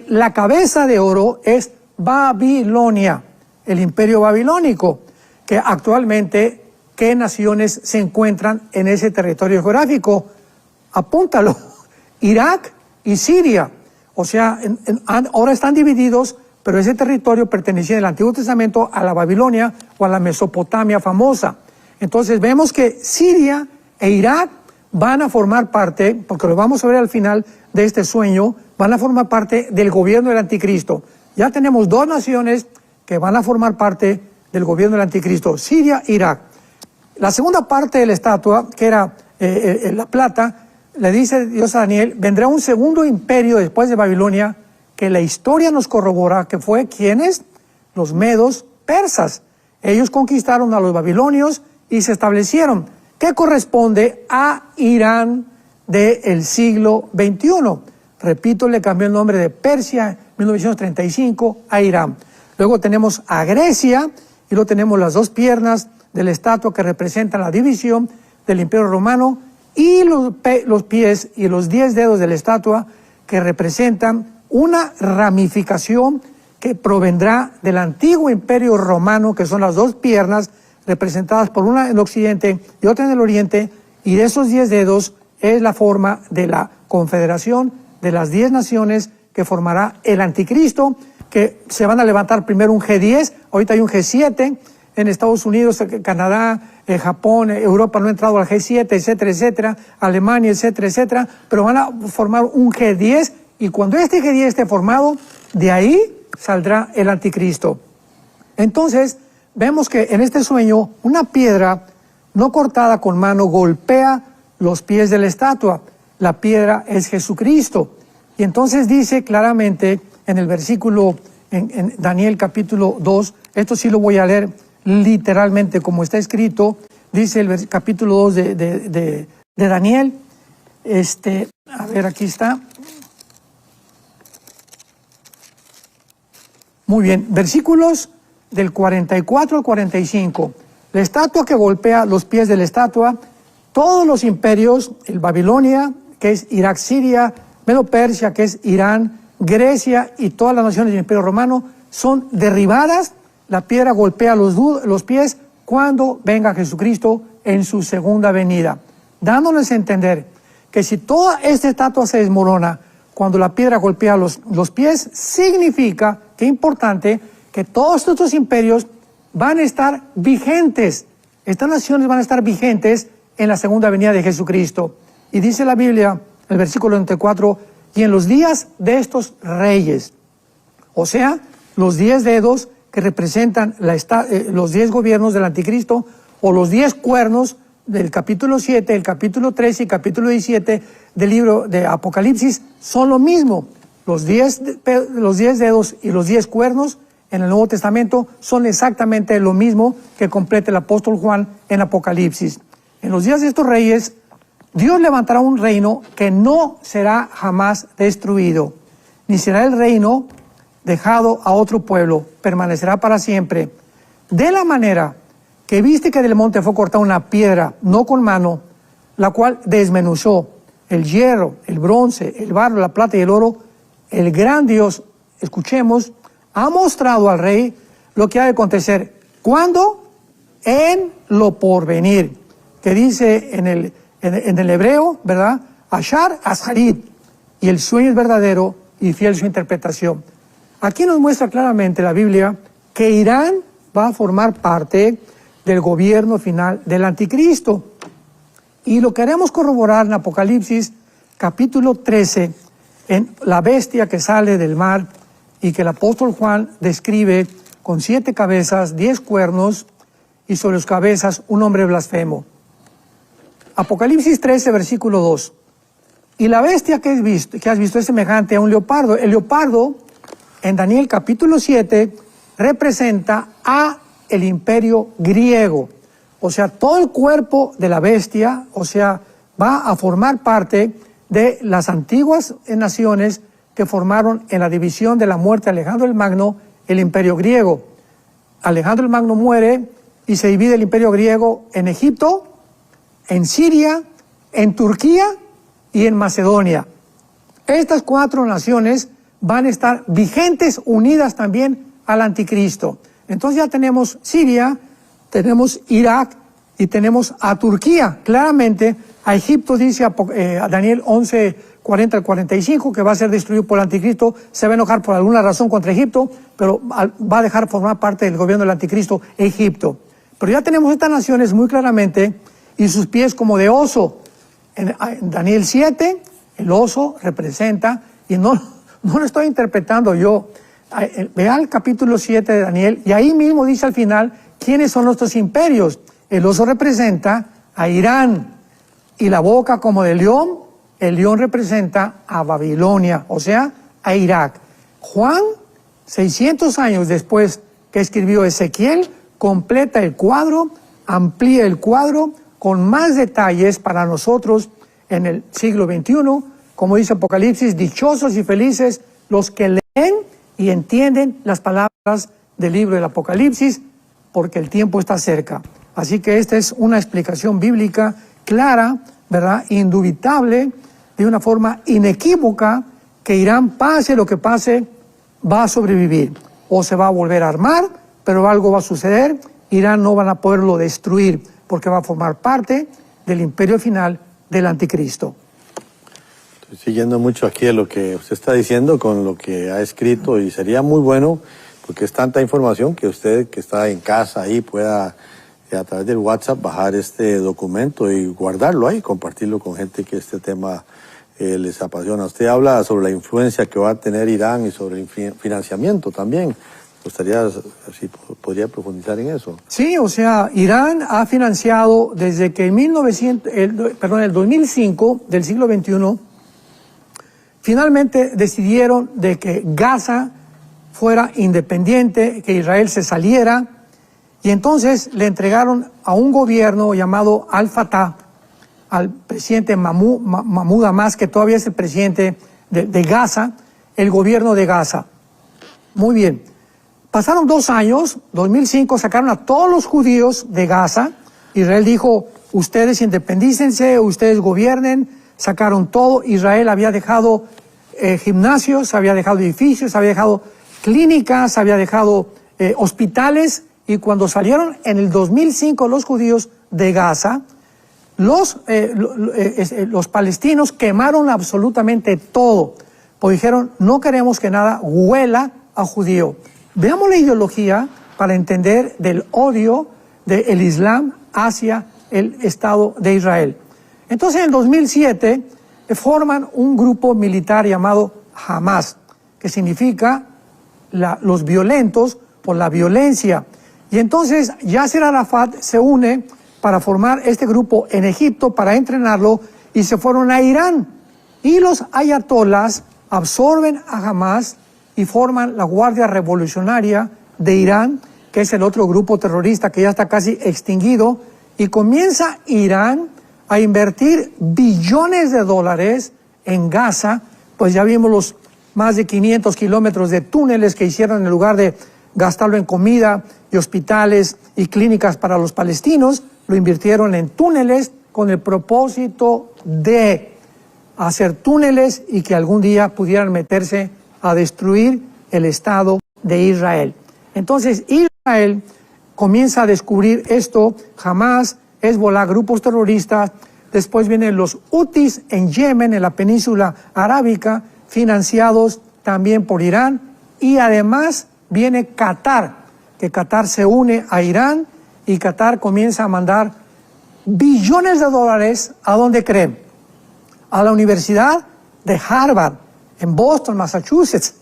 la cabeza de oro es Babilonia, el imperio babilónico, que actualmente, ¿qué naciones se encuentran en ese territorio geográfico? Apúntalo, Irak y Siria. O sea, ahora están divididos, pero ese territorio pertenecía en el Antiguo Testamento a la Babilonia o a la Mesopotamia famosa. Entonces vemos que Siria e Irak van a formar parte, porque lo vamos a ver al final de este sueño, van a formar parte del gobierno del anticristo. Ya tenemos 2 naciones que van a formar parte del gobierno del anticristo, Siria e Irak. La segunda parte de la estatua, que era la plata, le dice Dios a Daniel, vendrá un segundo imperio después de Babilonia, que la historia nos corrobora que fue, ¿quiénes? Los medos persas. Ellos conquistaron a los babilonios y se establecieron, que corresponde a Irán del siglo XXI. Repito, le cambió el nombre de Persia en 1935 a Irán. Luego tenemos a Grecia, y luego tenemos las 2 piernas de la estatua que representan la división del Imperio Romano, y los pies y los 10 dedos de la estatua que representan una ramificación que provendrá del antiguo Imperio Romano, que son las 2 piernas representadas por una en el occidente y otra en el oriente, y de esos 10 dedos es la forma de la confederación de las 10 naciones que formará el anticristo, que se van a levantar primero un G10, ahorita hay un G7, en Estados Unidos, Canadá, Japón, Europa no ha entrado al G7, etcétera, etcétera, Alemania, etcétera, etcétera, pero van a formar un G10, y cuando este G10 esté formado, de ahí saldrá el anticristo. Entonces, vemos que en este sueño, una piedra no cortada con mano golpea los pies de la estatua. La piedra es Jesucristo. Y entonces dice claramente en el versículo en Daniel capítulo 2. Esto sí lo voy a leer literalmente como está escrito. Dice el capítulo 2 de Daniel. A ver, aquí está. Muy bien, versículos del 44 al 45. La estatua que golpea los pies de la estatua, todos los imperios, el Babilonia, que es Irak, Siria, Medo-Persia, que es Irán, Grecia y todas las naciones del Imperio Romano, son derribadas. La piedra golpea los pies cuando venga Jesucristo en su segunda venida, dándonos a entender que si toda esta estatua se desmorona cuando la piedra golpea los pies, significa, que importante, que todos estos imperios van a estar vigentes. Estas naciones van a estar vigentes en la segunda venida de Jesucristo. Y dice la Biblia, el versículo 24, y en los días de estos reyes, o sea, los 10 dedos que representan los 10 gobiernos del anticristo, o los 10 cuernos del capítulo 7, el capítulo 13 y capítulo 17 del libro de Apocalipsis, son lo mismo. Los 10 dedos y los 10 cuernos en el Nuevo Testamento son exactamente lo mismo que completa el apóstol Juan en Apocalipsis. En los días de estos reyes, Dios levantará un reino que no será jamás destruido, ni será el reino dejado a otro pueblo, permanecerá para siempre. De la manera que viste que del monte fue cortada una piedra, no con mano, la cual desmenuzó el hierro, el bronce, el barro, la plata y el oro, el gran Dios, escuchemos, ha mostrado al rey lo que ha de acontecer. ¿Cuándo? En lo porvenir, que dice en el hebreo, ¿verdad? Ashar Asharit, y el sueño es verdadero y fiel su interpretación. Aquí nos muestra claramente la Biblia que Irán va a formar parte del gobierno final del anticristo. Y lo queremos corroborar en Apocalipsis capítulo 13, en la bestia que sale del mar y que el apóstol Juan describe con 7 cabezas, 10 cuernos y sobre sus cabezas un hombre blasfemo. Apocalipsis 13, versículo 2. Y la bestia que has visto es semejante a un leopardo. El leopardo, en Daniel capítulo 7, representa a el imperio griego. O sea, todo el cuerpo de la bestia, o sea, va a formar parte de las antiguas naciones que formaron en la división de la muerte de Alejandro el Magno, el imperio griego. Alejandro el Magno muere y se divide el imperio griego en Egipto, en Siria, en Turquía y en Macedonia. Estas 4 naciones van a estar vigentes, unidas también al anticristo. Entonces ya tenemos Siria, tenemos Irak y tenemos a Turquía. Claramente a Egipto dice a Daniel 11, 40 al 45 que va a ser destruido por el anticristo. Se va a enojar por alguna razón contra Egipto, pero va a dejar formar parte del gobierno del anticristo Egipto. Pero ya tenemos estas naciones muy claramente y sus pies como de oso. En Daniel 7, el oso representa, y no lo estoy interpretando yo, vea el capítulo 7 de Daniel, y ahí mismo dice al final quiénes son nuestros imperios. El oso representa a Irán, y la boca como de león, el león representa a Babilonia, o sea, a Irak. Juan, 600 años después que escribió Ezequiel, completa el cuadro, amplía el cuadro con más detalles para nosotros en el siglo XXI. Como dice Apocalipsis, dichosos y felices los que leen y entienden las palabras del libro del Apocalipsis, porque el tiempo está cerca. Así que esta es una explicación bíblica clara, ¿verdad? Indubitable, de una forma inequívoca, que Irán, pase lo que pase, va a sobrevivir. O se va a volver a armar, pero algo va a suceder. Irán no van a poderlo destruir, porque va a formar parte del imperio final del anticristo. Estoy siguiendo mucho aquí de lo que usted está diciendo con lo que ha escrito, y sería muy bueno, porque es tanta información, que usted que está en casa ahí pueda a través del WhatsApp bajar este documento y guardarlo ahí, compartirlo con gente que este tema les apasiona. Usted habla sobre la influencia que va a tener Irán y sobre el financiamiento también. Me gustaría si podría profundizar en eso. Sí, o sea, Irán ha financiado desde que en el 2005 del siglo XXI, finalmente decidieron de que Gaza fuera independiente, que Israel se saliera, y entonces le entregaron a un gobierno llamado Al-Fatah, al presidente Mahmoud Abbas, que todavía es el presidente de Gaza, el gobierno de Gaza. Muy bien. Pasaron 2 años, 2005, sacaron a todos los judíos de Gaza. Israel dijo, ustedes independícense, ustedes gobiernen. Sacaron todo. Israel había dejado gimnasios, había dejado edificios, había dejado clínicas, había dejado hospitales. Y cuando salieron en el 2005 los judíos de Gaza, los palestinos quemaron absolutamente todo. Pues dijeron, no queremos que nada huela a judío. Veamos la ideología para entender del odio del Islam hacia el Estado de Israel. Entonces, en 2007 forman un grupo militar llamado Hamas, que significa los violentos por la violencia. Y entonces Yasser Arafat se une para formar este grupo en Egipto, para entrenarlo, y se fueron a Irán. Y los ayatolás absorben a Hamas y forman la Guardia Revolucionaria de Irán, que es el otro grupo terrorista que ya está casi extinguido, y comienza Irán a invertir billones de dólares en Gaza. Pues ya vimos los más de 500 kilómetros de túneles que hicieron en lugar de gastarlo en comida y hospitales y clínicas para los palestinos, lo invirtieron en túneles con el propósito de hacer túneles y que algún día pudieran meterse a destruir el Estado de Israel. Entonces Israel comienza a descubrir esto, Hamas, Hezbollah, grupos terroristas, después vienen los Hutis en Yemen, en la península arábica, financiados también por Irán, y además viene Qatar, que Qatar se une a Irán y Qatar comienza a mandar billones de dólares, ¿a dónde creen? A la Universidad de Harvard, en Boston, Massachusetts,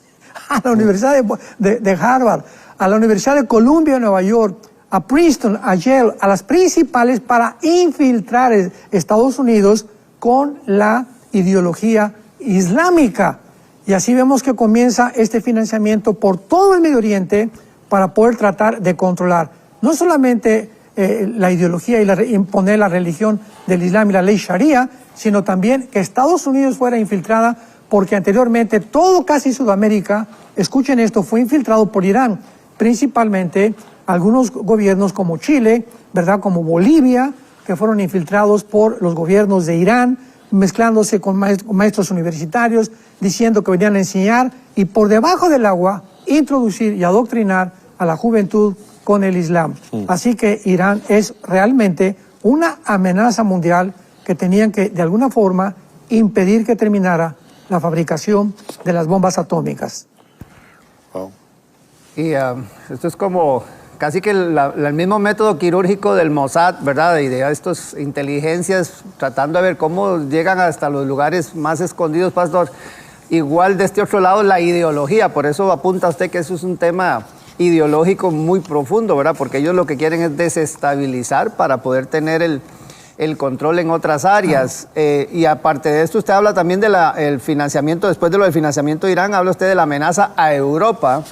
a la Universidad de Harvard, a la Universidad de Columbia en Nueva York, a Princeton, a Yale, a las principales para infiltrar Estados Unidos con la ideología islámica. Y así vemos que comienza este financiamiento por todo el Medio Oriente para poder tratar de controlar no solamente la ideología y imponer la religión del Islam y la ley Sharia, sino también que Estados Unidos fuera infiltrada, porque anteriormente todo casi Sudamérica, escuchen esto, fue infiltrado por Irán, principalmente algunos gobiernos como Chile, ¿verdad?, como Bolivia, que fueron infiltrados por los gobiernos de Irán, mezclándose con maestros universitarios, diciendo que venían a enseñar y por debajo del agua introducir y adoctrinar a la juventud con el Islam. Así que Irán es realmente una amenaza mundial que tenían que, de alguna forma, impedir que terminara la fabricación de las bombas atómicas. Wow. Y esto es como casi que el mismo método quirúrgico del Mossad, ¿verdad? Y de estas inteligencias tratando de ver cómo llegan hasta los lugares más escondidos, pastor. Igual de este otro lado la ideología, por eso apunta usted que eso es un tema ideológico muy profundo, ¿verdad? Porque ellos lo que quieren es desestabilizar para poder tener el control en otras áreas. Y aparte de esto, usted habla también del financiamiento, después de lo del financiamiento de Irán, habla usted de la amenaza a Europa,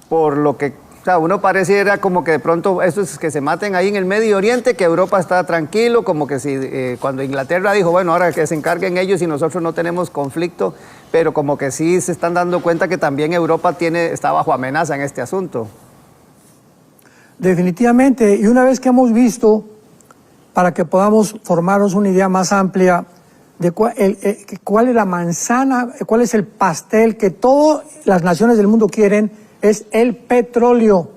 por lo que, o sea, uno pareciera como que de pronto estos que se maten ahí en el Medio Oriente, que Europa está tranquilo, como que si cuando Inglaterra dijo, bueno, ahora que se encarguen ellos y nosotros no tenemos conflicto, pero como que sí se están dando cuenta que también Europa está bajo amenaza en este asunto. Definitivamente, y una vez que hemos visto, para que podamos formarnos una idea más amplia de cuál es la manzana, cuál es el pastel que todas las naciones del mundo quieren, es el petróleo.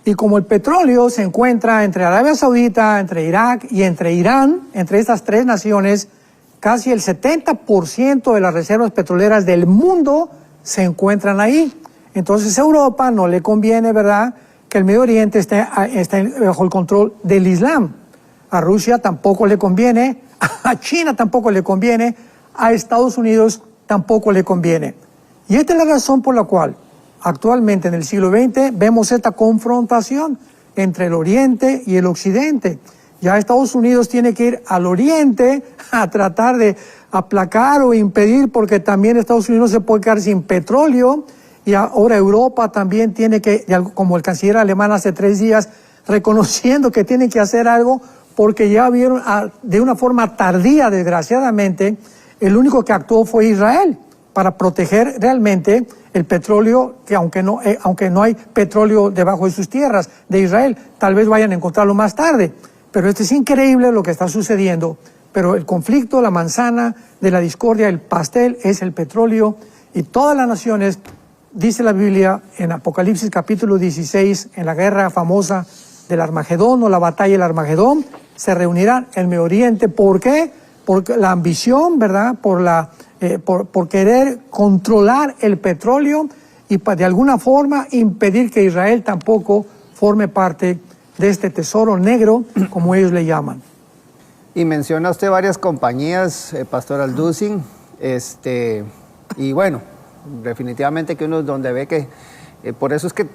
Y como el petróleo se encuentra entre Arabia Saudita, entre Irak y entre Irán, entre estas tres naciones, casi el 70% de las reservas petroleras del mundo se encuentran ahí. Entonces a Europa no le conviene, ¿verdad?, que el Medio Oriente esté bajo el control del Islam. A Rusia tampoco le conviene, a China tampoco le conviene, a Estados Unidos tampoco le conviene. Y esta es la razón por la cual actualmente en el siglo XX vemos esta confrontación entre el Oriente y el Occidente. Ya Estados Unidos tiene que ir al Oriente a tratar de aplacar o impedir, porque también Estados Unidos se puede quedar sin petróleo, y ahora Europa también tiene que, como el canciller alemán hace 3 días, reconociendo que tiene que hacer algo porque ya vieron de una forma tardía, desgraciadamente, el único que actuó fue Israel para proteger realmente el petróleo, que aunque no hay petróleo debajo de sus tierras de Israel, tal vez vayan a encontrarlo más tarde. Pero esto es increíble lo que está sucediendo. Pero el conflicto, la manzana de la discordia, el pastel es el petróleo, y todas las naciones, dice la Biblia en Apocalipsis capítulo 16, en la guerra famosa del Armagedón o la batalla del Armagedón, se reunirán en el Medio Oriente. ¿Por qué? Porque la ambición, ¿verdad? Por querer controlar el petróleo y de alguna forma impedir que Israel tampoco forme parte de este tesoro negro, como ellos le llaman. Y menciona usted varias compañías, Pastor Alducin, y bueno, definitivamente que uno es donde ve que por eso es que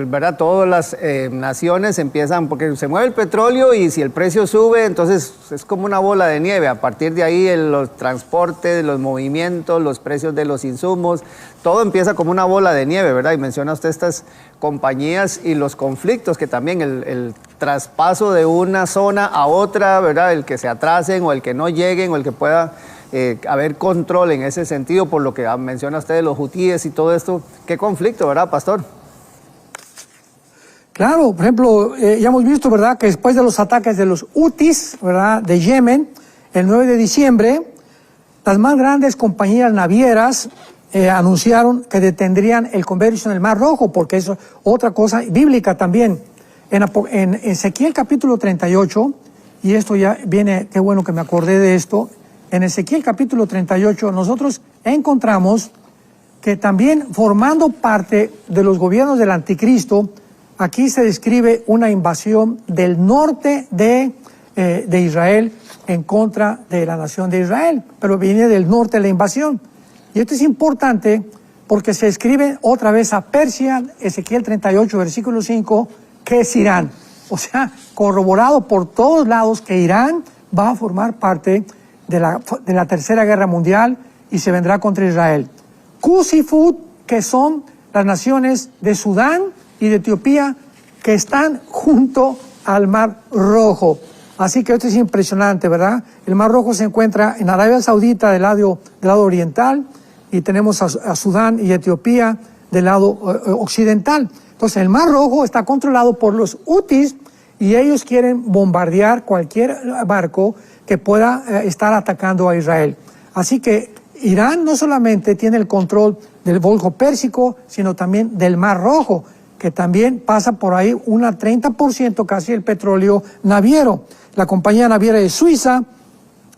¿verdad? Todas las naciones empiezan, porque se mueve el petróleo y si el precio sube, entonces es como una bola de nieve. A partir de ahí los transportes, los movimientos, los precios de los insumos, todo empieza como una bola de nieve, ¿verdad? Y menciona usted estas compañías y los conflictos que también el traspaso de una zona a otra, ¿verdad? El que se atrasen o el que no lleguen o el que pueda haber control en ese sentido, por lo que menciona usted de los hutíes y todo esto. Qué conflicto, ¿verdad, pastor? Claro, por ejemplo, ya hemos visto, ¿verdad?, que después de los ataques de los hutis, ¿verdad?, de Yemen, el 9 de diciembre, las más grandes compañías navieras anunciaron que detendrían el comercio en el Mar Rojo, porque eso es otra cosa bíblica también. En Ezequiel capítulo 38, y esto ya viene, qué bueno que me acordé de esto, en Ezequiel capítulo 38 nosotros encontramos que también formando parte de los gobiernos del anticristo, aquí se describe una invasión del norte de Israel en contra de la nación de Israel, pero viene del norte la invasión. Y esto es importante porque se escribe otra vez a Persia, Ezequiel 38, versículo 5, que es Irán. O sea, corroborado por todos lados que Irán va a formar parte de la Tercera Guerra Mundial y se vendrá contra Israel. Cus y Fud, que son las naciones de Sudán y de Etiopía, que están junto al Mar Rojo. Así que esto es impresionante, ¿verdad? El Mar Rojo se encuentra en Arabia Saudita del lado oriental, y tenemos a Sudán y Etiopía del lado occidental. Entonces el Mar Rojo está controlado por los hutis y ellos quieren bombardear cualquier barco que pueda estar atacando a Israel. Así que Irán no solamente tiene el control del Golfo Pérsico, sino también del Mar Rojo, que también pasa por ahí un 30% casi el petróleo naviero. La compañía naviera de Suiza,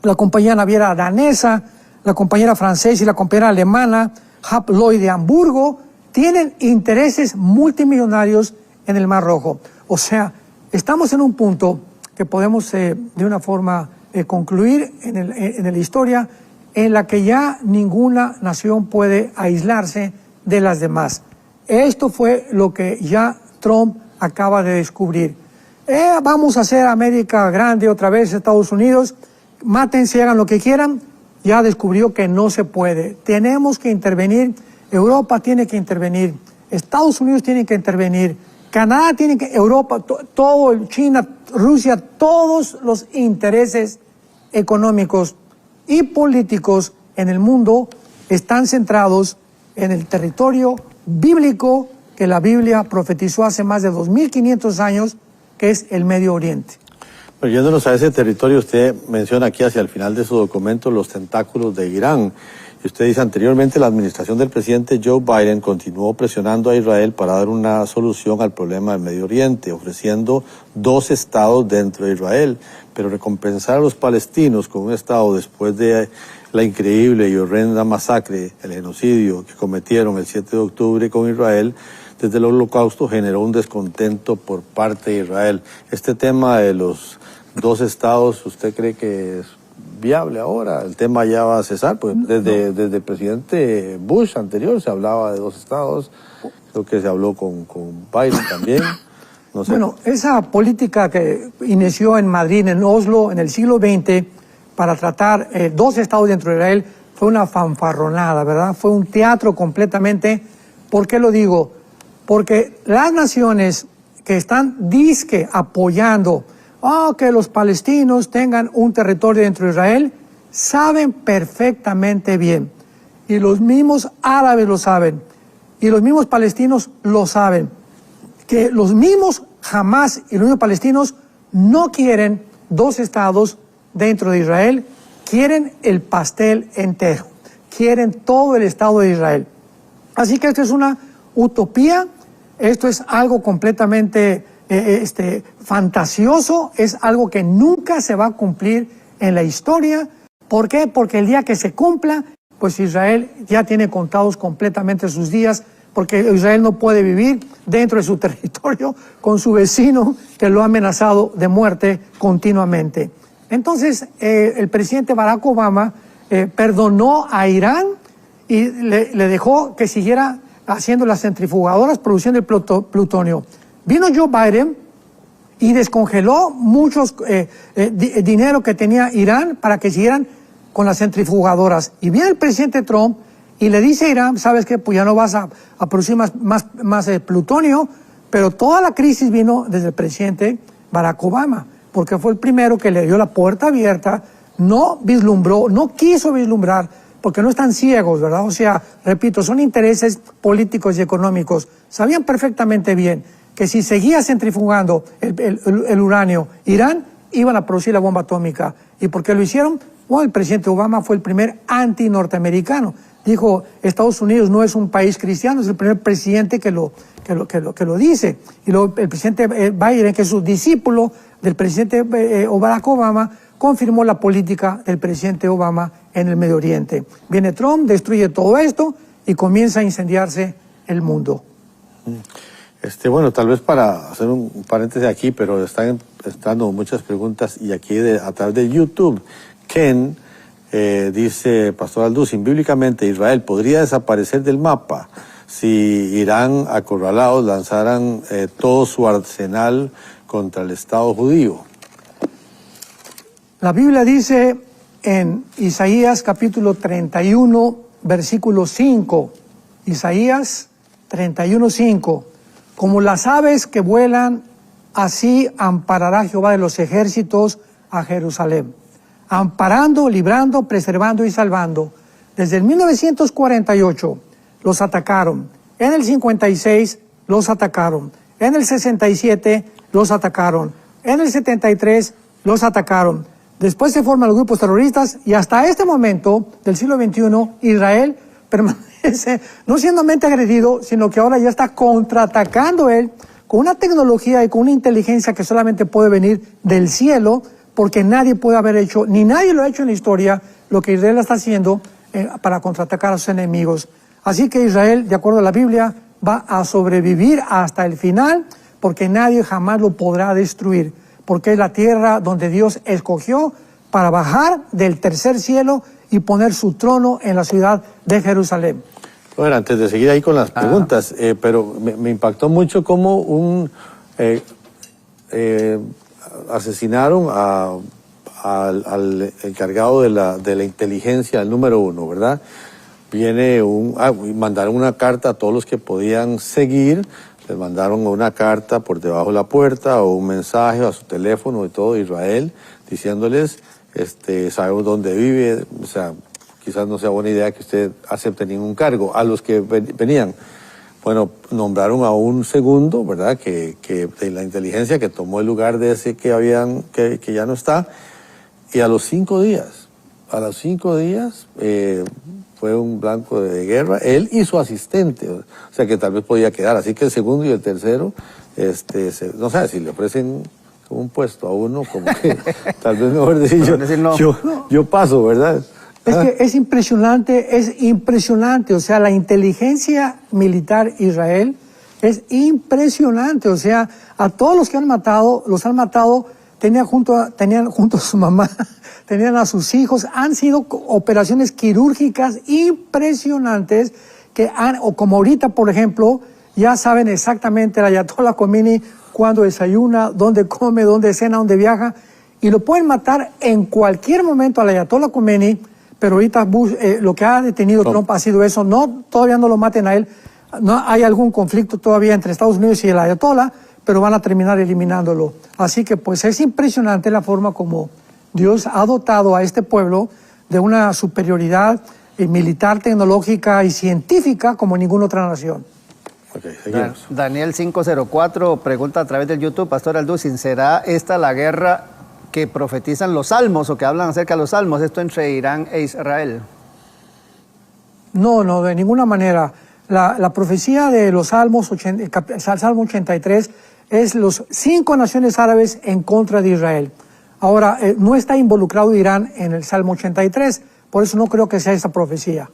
la compañía naviera danesa, la compañía francesa y la compañía alemana, Hapag-Lloyd de Hamburgo, tienen intereses multimillonarios en el Mar Rojo. O sea, estamos en un punto que podemos de una forma concluir en la historia en la que ya ninguna nación puede aislarse de las demás. Esto fue lo que ya Trump acaba de descubrir. Vamos a hacer América grande otra vez, Estados Unidos, mátense, hagan lo que quieran. Ya descubrió que no se puede. Tenemos que intervenir, Europa tiene que intervenir, Estados Unidos tiene que intervenir, Canadá tiene que, Europa, todo, China, Rusia, todos los intereses económicos y políticos en el mundo están centrados en el territorio bíblico que la Biblia profetizó hace más de 2500 años, que es el Medio Oriente. Pero yéndonos a ese territorio, usted menciona aquí hacia el final de su documento los tentáculos de Irán. Y usted dice, anteriormente la administración del presidente Joe Biden continuó presionando a Israel para dar una solución al problema del Medio Oriente, ofreciendo 2 estados dentro de Israel. Pero recompensar a los palestinos con un estado después de la increíble y horrenda masacre, el genocidio que cometieron el 7 de octubre con Israel, desde el Holocausto generó un descontento por parte de Israel. Este tema de los 2 estados, ¿usted cree que es viable ahora? ¿El tema ya va a cesar? Pues desde el presidente Bush anterior se hablaba de 2 estados, creo que se habló con Biden también. No sé. Bueno, esa política que inició en Madrid, en Oslo, en el siglo XX, para tratar 2 estados dentro de Israel, fue una fanfarronada, ¿verdad? Fue un teatro completamente, ¿Por qué lo digo? Porque las naciones que están disque apoyando que los palestinos tengan un territorio dentro de Israel, saben perfectamente bien, y los mismos árabes lo saben, y los mismos palestinos lo saben, que los mismos Hamás y los mismos palestinos no quieren dos estados dentro de Israel, quieren el pastel entero, quieren todo el estado de Israel. Así que esto es una utopía, esto es algo completamente fantasioso, es algo que nunca se va a cumplir en la historia. ¿Por qué? Porque el día que se cumpla, pues Israel ya tiene contados completamente sus días, porque Israel no puede vivir dentro de su territorio con su vecino que lo ha amenazado de muerte continuamente. Entonces, el presidente Barack Obama perdonó a Irán y le dejó que siguiera haciendo las centrifugadoras, produciendo el plutonio. Vino Joe Biden y descongeló muchos dinero que tenía Irán para que siguieran con las centrifugadoras. Y viene el presidente Trump y le dice a Irán, sabes que pues ya no vas a producir más plutonio, pero toda la crisis vino desde el presidente Barack Obama, porque fue el primero que le dio la puerta abierta, no vislumbró, no quiso vislumbrar, porque no están ciegos, ¿verdad? O sea, repito, son intereses políticos y económicos. Sabían perfectamente bien que si seguía centrifugando el uranio, Irán iban a producir la bomba atómica. ¿Y por qué lo hicieron? Bueno, el presidente Obama fue el primer anti-norteamericano. Dijo, Estados Unidos no es un país cristiano, es el primer presidente que lo dice. Y luego el presidente Biden, que es su discípulo del presidente Barack Obama, confirmó la política del presidente Obama en el Medio Oriente. Viene Trump, destruye todo esto y comienza a incendiarse el mundo. Bueno, tal vez para hacer un paréntesis aquí, pero están dando muchas preguntas y aquí a través de YouTube. Ken dice, Pastor Alducin, bíblicamente Israel podría desaparecer del mapa si Irán, acorralados, lanzaran todo su arsenal contra el Estado judío. La Biblia dice en Isaías capítulo 31, versículo 5, Isaías 31:5, como las aves que vuelan, así amparará Jehová de los ejércitos a Jerusalén, amparando, librando, preservando y salvando. Desde el 1948 los atacaron, en el 56 los atacaron, en el 67 los atacaron, en el 73 los atacaron. Después se forman los grupos terroristas y hasta este momento del siglo XXI Israel permanece no siendo mente agredido, sino que ahora ya está contraatacando él con una tecnología y con una inteligencia que solamente puede venir del cielo, porque nadie puede haber hecho, ni nadie lo ha hecho en la historia, lo que Israel está haciendo para contraatacar a sus enemigos. Así que Israel, de acuerdo a la Biblia, va a sobrevivir hasta el final, porque nadie jamás lo podrá destruir, porque es la tierra donde Dios escogió para bajar del tercer cielo y poner su trono en la ciudad de Jerusalén. Bueno, antes de seguir ahí con las preguntas, pero me impactó mucho cómo asesinaron al encargado de la inteligencia, el número 1, ¿verdad? Mandaron una carta a todos los que podían seguir, les mandaron una carta por debajo de la puerta o un mensaje a su teléfono y todo, Israel, diciéndoles, sabemos dónde vive, o sea, quizás no sea buena idea que usted acepte ningún cargo. A los que venían, bueno, nombraron a un segundo, ¿verdad?, que de la inteligencia que tomó el lugar de ese que ya no está, y a los 5 días fue un blanco de guerra, él y su asistente, o sea que tal vez podía quedar, así que el segundo y el tercero, no sé, si le ofrecen un puesto a uno, como que tal vez mejor decir yo paso, ¿verdad? Es que es impresionante, o sea, la inteligencia militar Israel es impresionante, o sea, a todos los que han matado, tenían junto a su mamá, tenían a sus hijos, han sido operaciones quirúrgicas impresionantes o como ahorita, por ejemplo, ya saben exactamente el Ayatollah Khomeini cuándo desayuna, dónde come, dónde cena, dónde viaja, y lo pueden matar en cualquier momento al Ayatollah Khomeini, pero ahorita lo que ha detenido Trump ha sido eso, todavía no lo maten a él. No hay algún conflicto todavía entre Estados Unidos y el Ayatollah, pero van a terminar eliminándolo. Así que pues es impresionante la forma como Dios ha dotado a este pueblo de una superioridad militar, tecnológica y científica como ninguna otra nación. Okay, seguimos. Daniel 504 pregunta a través del YouTube, Pastor Alducin, ¿será esta la guerra que profetizan los salmos o que hablan acerca de los salmos, esto entre Irán e Israel? No, no, de ninguna manera. La profecía de los salmos, el Salmo 83, es los 5 naciones árabes en contra de Israel. Ahora, no está involucrado Irán en el Salmo 83, por eso no creo que sea esa profecía.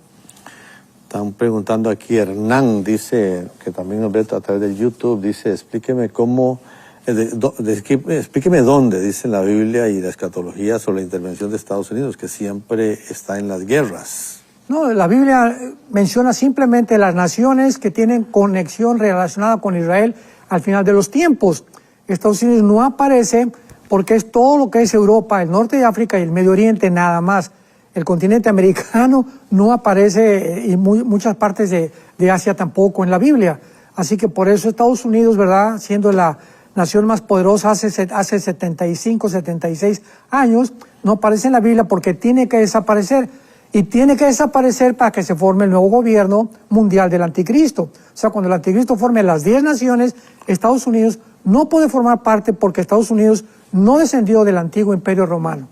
Están preguntando aquí, Hernán dice, que también nos ve a través del YouTube, dice, explíqueme cómo, explíqueme dónde dice en la Biblia y la escatología sobre la intervención de Estados Unidos, que siempre está en las guerras. No, la Biblia menciona simplemente las naciones que tienen conexión relacionada con Israel al final de los tiempos. Estados Unidos no aparece porque es todo lo que es Europa, el norte de África y el Medio Oriente nada más. El continente americano no aparece y muchas partes de Asia tampoco en la Biblia. Así que por eso Estados Unidos, ¿verdad?, siendo la nación más poderosa hace 75, 76 años, no aparece en la Biblia porque tiene que desaparecer. Y tiene que desaparecer para que se forme el nuevo gobierno mundial del anticristo. O sea, cuando el anticristo forme las 10 naciones, Estados Unidos no puede formar parte porque Estados Unidos no descendió del antiguo imperio romano.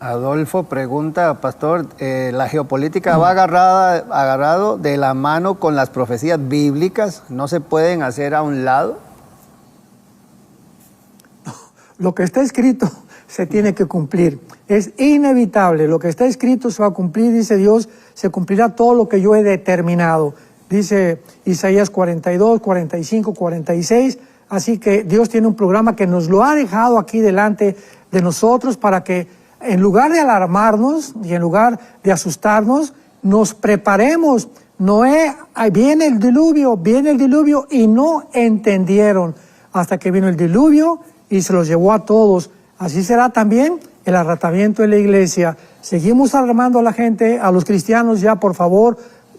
Adolfo pregunta, Pastor, ¿la geopolítica va agarrado de la mano con las profecías bíblicas? ¿No se pueden hacer a un lado? Lo que está escrito se tiene que cumplir. Es inevitable. Lo que está escrito se va a cumplir, dice Dios, se cumplirá todo lo que yo he determinado. Dice Isaías 42, 45, 46. Así que Dios tiene un programa que nos lo ha dejado aquí delante de nosotros para que en lugar de alarmarnos y en lugar de asustarnos, nos preparemos. Noé, viene el diluvio y no entendieron hasta que vino el diluvio y se los llevó a todos. Así será también el arrebatamiento de la iglesia. Seguimos alarmando a la gente, a los cristianos ya, por favor,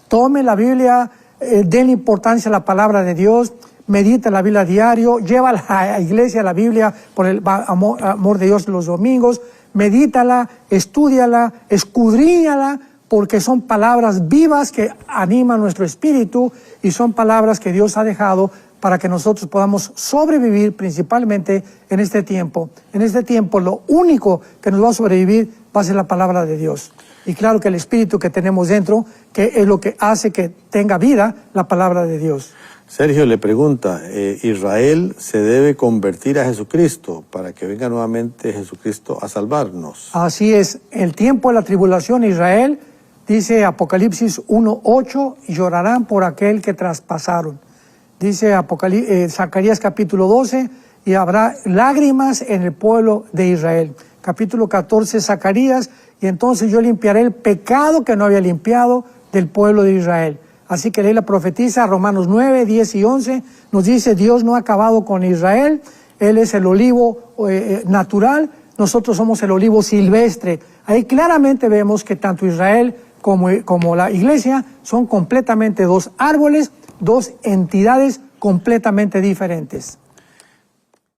tome la Biblia, denle importancia a la palabra de Dios, medita la Biblia diario, lleva a la iglesia la Biblia por el amor de Dios los domingos, medítala, estúdiala, escudriñala, porque son palabras vivas que animan nuestro espíritu y son palabras que Dios ha dejado para que nosotros podamos sobrevivir principalmente en este tiempo. En este tiempo lo único que nos va a sobrevivir va a ser la palabra de Dios. Y claro que el espíritu que tenemos dentro, que es lo que hace que tenga vida la palabra de Dios. Sergio le pregunta, ¿Israel se debe convertir a Jesucristo para que venga nuevamente Jesucristo a salvarnos? Así es, el tiempo de la tribulación Israel, dice Apocalipsis 1:8, y llorarán por aquel que traspasaron. Dice Zacarías capítulo 12, y habrá lágrimas en el pueblo de Israel. Capítulo 14, Zacarías, y entonces yo limpiaré el pecado que no había limpiado del pueblo de Israel. Así que la profetiza, Romanos 9, 10 y 11, nos dice, Dios no ha acabado con Israel, Él es el olivo natural, nosotros somos el olivo silvestre. Ahí claramente vemos que tanto Israel como la iglesia son completamente dos árboles, dos entidades completamente diferentes.